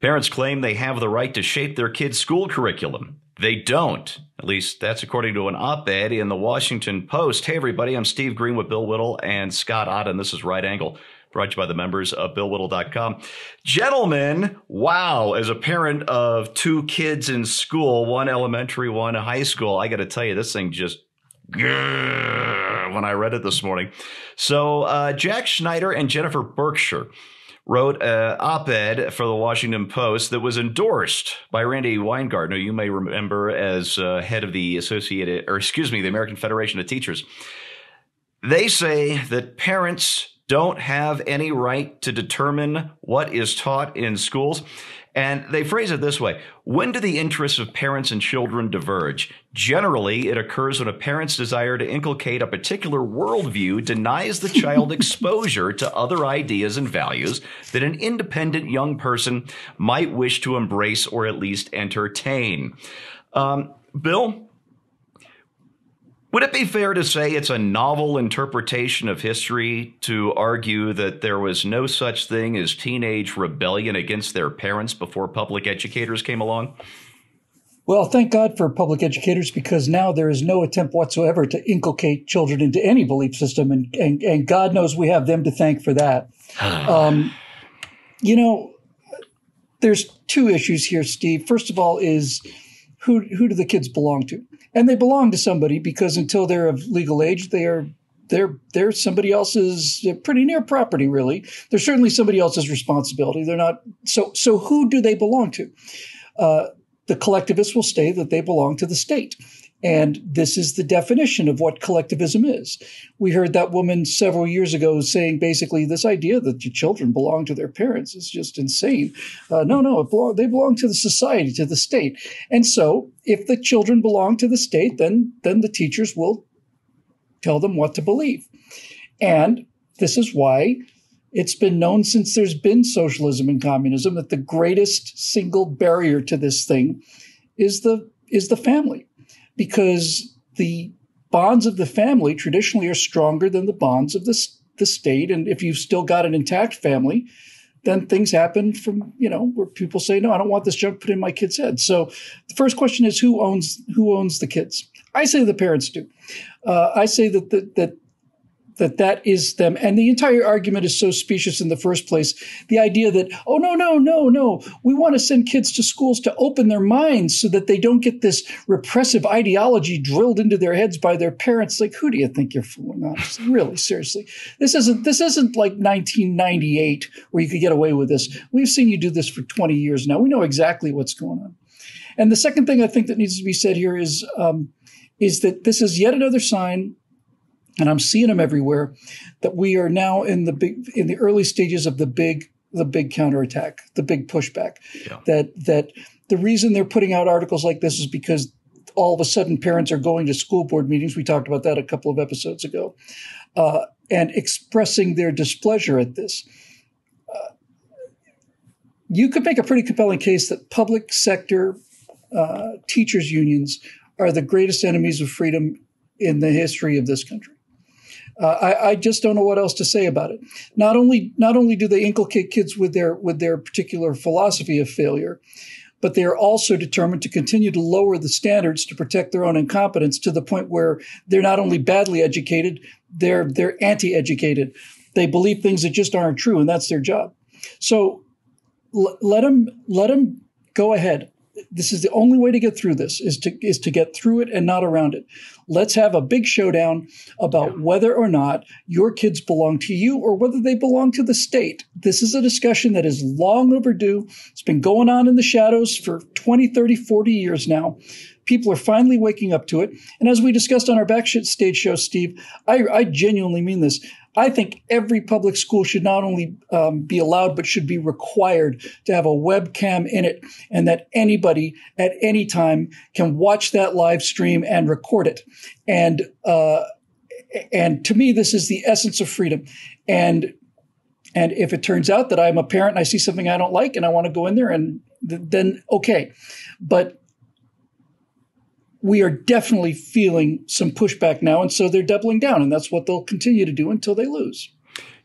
Parents claim they have the right to shape their kids' school curriculum. They don't. At least that's according to an op-ed in the Washington Post. Hey, everybody, I'm Steve Green with Bill Whittle and Scott Ott, and this is Right Angle, brought to you by the members of BillWhittle.com. Gentlemen, wow, as a parent of two kids in school, one elementary, one high school, I got to tell you, this thing just when I read it this morning. So Jack Schneider and Jennifer Berkshire wrote an op-ed for the Washington Post that was endorsed by Randi Weingarten, who you may remember as head of the the American Federation of Teachers. They say that parents don't have any right to determine what is taught in schools. And they phrase it this way: when do the interests of parents and children diverge? Generally, it occurs when a parent's desire to inculcate a particular worldview denies the child exposure to other ideas and values that an independent young person might wish to embrace or at least entertain. Bill, would it be fair to say it's a novel interpretation of history to argue that there was no such thing as teenage rebellion against their parents before public educators came along? Well, thank God for public educators, because now there is no attempt whatsoever to inculcate children into any belief system, and God knows we have them to thank for that. There's two issues here, Steve. First of all is who do the kids belong to? And they belong to somebody, because until they're of legal age, they're somebody else's pretty near property, really. They're certainly somebody else's responsibility. They're not. So who do they belong to? The collectivists will say that they belong to the state. And this is the definition of what collectivism is. We heard that woman several years ago saying basically this idea that your children belong to their parents is just insane. No, they belong to the society, to the state. And so if the children belong to the state, then the teachers will tell them what to believe. And this is why it's been known since there's been socialism and communism that the greatest single barrier to this thing is the family. Because the bonds of the family traditionally are stronger than the bonds of the state. And if you've still got an intact family, then things happen from, where people say, no, I don't want this junk put in my kid's head. So the first question is who owns the kids? I say the parents do. I say that is them. And the entire argument is so specious in the first place. The idea that, oh, no, we want to send kids to schools to open their minds so that they don't get this repressive ideology drilled into their heads by their parents. Like, who do you think you're fooling? Honestly, really, seriously. This isn't like 1998 where you could get away with this. We've seen you do this for 20 years now. We know exactly what's going on. And the second thing I think that needs to be said here is that this is yet another sign, and I'm seeing them everywhere, that we are now in the early stages of the big counterattack, the big pushback. Yeah. That the reason they're putting out articles like this is because all of a sudden parents are going to school board meetings. We talked about that a couple of episodes ago, and expressing their displeasure at this. You could make a pretty compelling case that public sector teachers unions are the greatest enemies of freedom in the history of this country. I just don't know what else to say about it. Not only do they inculcate kids with their particular philosophy of failure, but they are also determined to continue to lower the standards to protect their own incompetence to the point where they're not only badly educated, they're anti-educated. They believe things that just aren't true, and that's their job. So let them go ahead. This is the only way to get through this, is to get through it and not around it. Let's have a big showdown about whether or not your kids belong to you or whether they belong to the state. This is a discussion that is long overdue. It's been going on in the shadows for 20, 30, 40 years now. People are finally waking up to it. And as we discussed on our backstage show, Steve, I genuinely mean this. I think every public school should not only be allowed, but should be required to have a webcam in it, and that anybody at any time can watch that live stream and record it. And to me, this is the essence of freedom. And if it turns out that I'm a parent and I see something I don't like and I want to go in there, and then okay. But we are definitely feeling some pushback now, and so they're doubling down, and that's what they'll continue to do until they lose.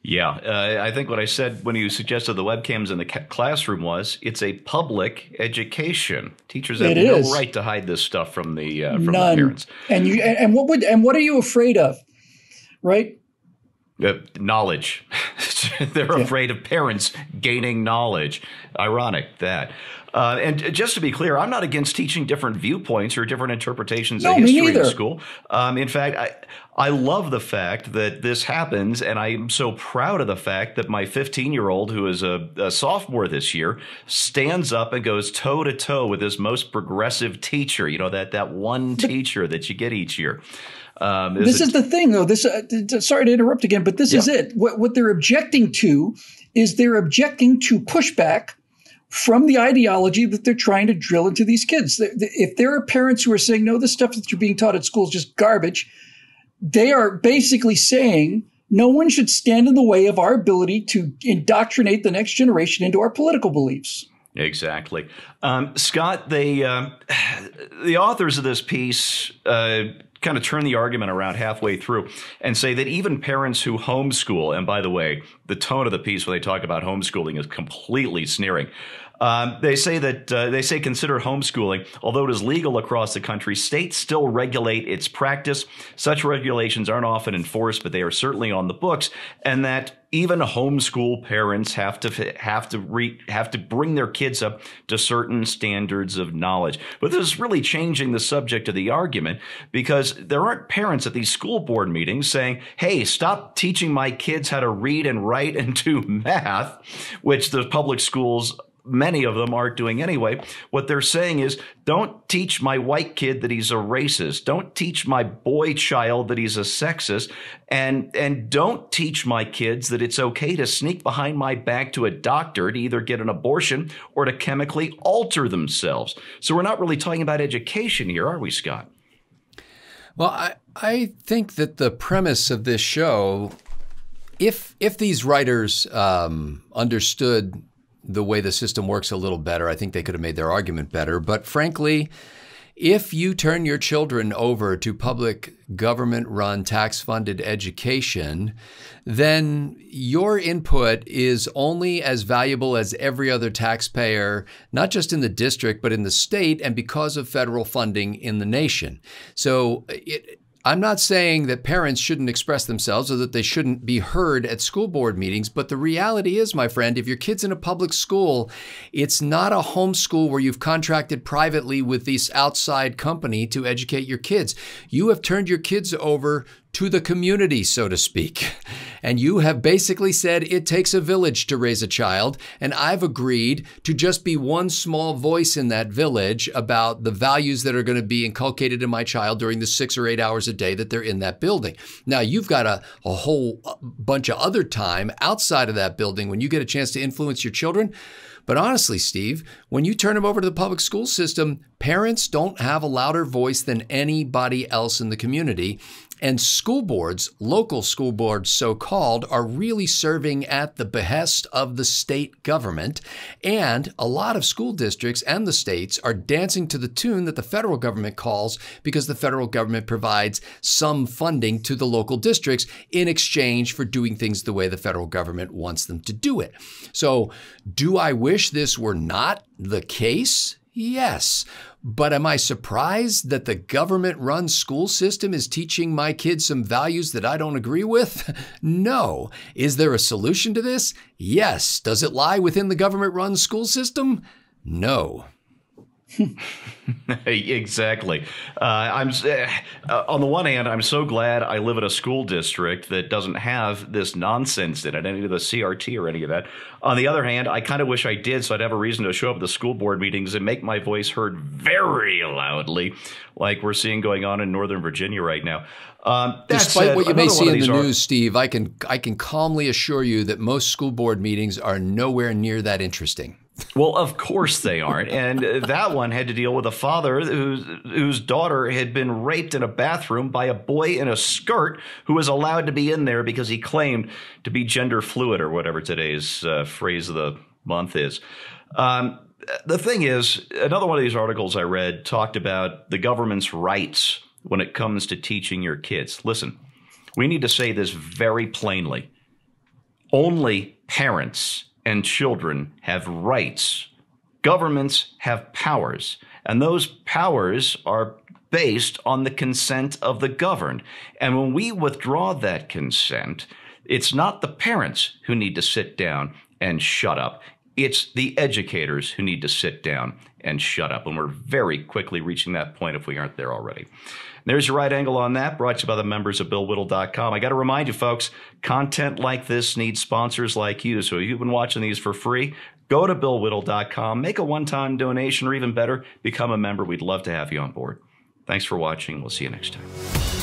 Yeah, I think what I said when you suggested the webcams in the classroom was it's a public education. Teachers have no right to hide this stuff from the parents. And what are you afraid of, right? Knowledge. They're afraid of parents gaining knowledge. Ironic that. And just to be clear, I'm not against teaching different viewpoints or different interpretations of history in school. In fact, I love the fact that this happens, and I'm so proud of the fact that my 15-year-old, who is a sophomore this year, stands up and goes toe-to-toe with his most progressive teacher, that one teacher that you get each year. This is the thing, though. Sorry to interrupt again, but this is it. What they're objecting to is they're objecting to pushback from the ideology that they're trying to drill into these kids. If there are parents who are saying, no, this stuff that you're being taught at school is just garbage, they are basically saying no one should stand in the way of our ability to indoctrinate the next generation into our political beliefs. Exactly. Scott, the authors of this piece kind of turn the argument around halfway through and say that even parents who homeschool, and by the way, the tone of the piece when they talk about homeschooling is completely sneering. They say consider homeschooling. Although it is legal across the country, states still regulate its practice. Such regulations aren't often enforced, but they are certainly on the books, and that even homeschool parents have to bring their kids up to certain standards of knowledge. But this is really changing the subject of the argument, because there aren't parents at these school board meetings saying, hey, stop teaching my kids how to read and write and do math, which the public schools, many of them, aren't doing anyway. What they're saying is, don't teach my white kid that he's a racist. Don't teach my boy child that he's a sexist. And don't teach my kids that it's okay to sneak behind my back to a doctor to either get an abortion or to chemically alter themselves. So we're not really talking about education here, are we, Scott? Well, I think that the premise of this show, if these writers understood the way the system works a little better, I think they could have made their argument better. But frankly, if you turn your children over to public government-run, tax-funded education, then your input is only as valuable as every other taxpayer, not just in the district, but in the state, and because of federal funding in the nation. So I'm not saying that parents shouldn't express themselves or that they shouldn't be heard at school board meetings, but the reality is, my friend, if your kid's in a public school, it's not a homeschool where you've contracted privately with this outside company to educate your kids. You have turned your kids over to the community, so to speak. And you have basically said it takes a village to raise a child. And I've agreed to just be one small voice in that village about the values that are going to be inculcated in my child during the 6 or 8 hours a day that they're in that building. Now, you've got a whole bunch of other time outside of that building when you get a chance to influence your children. But honestly, Steve, when you turn them over to the public school system, parents don't have a louder voice than anybody else in the community. And school boards, local school boards so-called, are really serving at the behest of the state government. And a lot of school districts and the states are dancing to the tune that the federal government calls, because the federal government provides some funding to the local districts in exchange for doing things the way the federal government wants them to do it. So do I wish this were not the case? Yes. But am I surprised that the government-run school system is teaching my kids some values that I don't agree with? No. Is there a solution to this? Yes. Does it lie within the government-run school system? No. Exactly. On the one hand, I'm so glad I live in a school district that doesn't have this nonsense in it, any of the CRT or any of that. On the other hand, I kind of wish I did, so I'd have a reason to show up at the school board meetings and make my voice heard very loudly, like we're seeing going on in Northern Virginia right now. Despite what you may see in the news, Steve, I can calmly assure you that most school board meetings are nowhere near that interesting. Well, of course they aren't. And that one had to deal with a father whose daughter had been raped in a bathroom by a boy in a skirt who was allowed to be in there because he claimed to be gender fluid, or whatever today's phrase of the month is. The thing is, another one of these articles I read talked about the government's rights when it comes to teaching your kids. Listen, we need to say this very plainly. Only parents and children have rights. Governments have powers, and those powers are based on the consent of the governed. And when we withdraw that consent, it's not the parents who need to sit down and shut up. It's the educators who need to sit down and shut up. And we're very quickly reaching that point if we aren't there already. There's your right angle on that, brought to you by the members of BillWhittle.com. I got to remind you, folks, content like this needs sponsors like you. So if you've been watching these for free, go to BillWhittle.com, make a one-time donation, or even better, become a member. We'd love to have you on board. Thanks for watching. We'll see you next time.